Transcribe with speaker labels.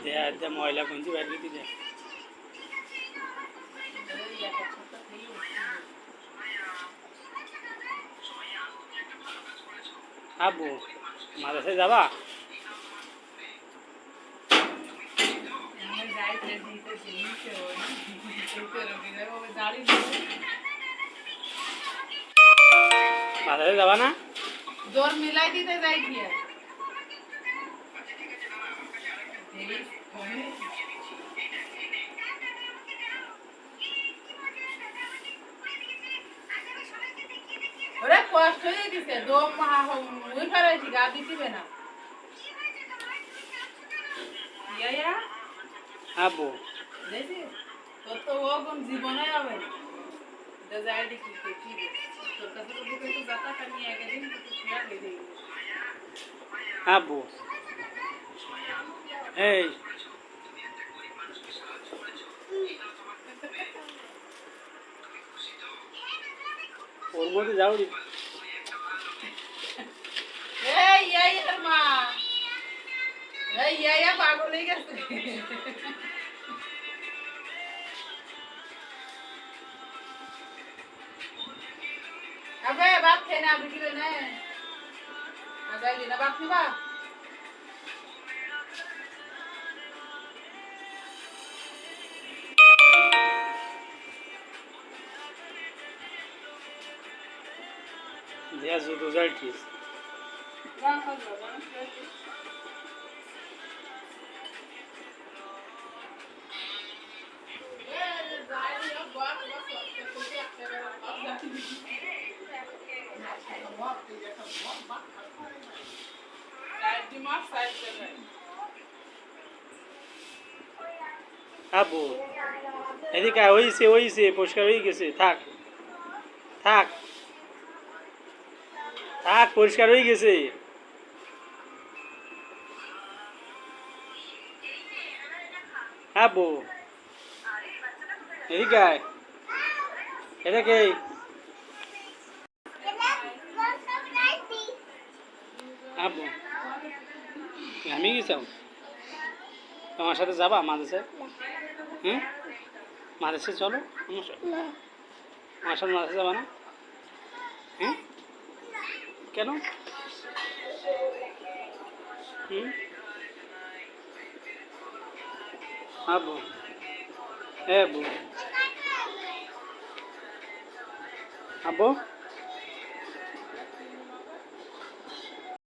Speaker 1: দেয়া ময়লা কোনটি বাইর করে দিলে আব্বু মাদ্রাসায় যাবা? মাদ্রাসায় যাবা না?
Speaker 2: দৌড় মিলাই দিতে যাই কি ওরে কষ্ট হয়ে গেছে দম মুই ফেরাইছি গা দিতে না ইয়া
Speaker 1: আব্বু
Speaker 2: দেখি তোর তো ও কোন জীবনে হবে না যাই দেখি ঠিক তোর কাছে তো দেখে তো যাতা নিয়ে একদিন তো ছিয়া গেই দেই
Speaker 1: আব্বু এই ওর মধ্যে যাও
Speaker 2: এই মা এই পাগল হয়ে গেছে আবে বাপ খেয়ে না বিক্রি না আজাইলি না বাপ নিবা
Speaker 1: Der so du solltest. আব্বু এদিকে হইছে পরিষ্কার হয়ে গেছে থাক থাক থাক পরিষ্কার হয়ে গেছে আব্বু এদিকে এটা কে আব্বু আমি গেছাম তোমার সাথে যাবা মাদ্রাসায় হুম মাদ্রাসায় চলো আমার সাথে মাদ্রাসায় যাবা না হ্যাঁ কেন আব্বু হ্যাঁ আব্বু আব্বু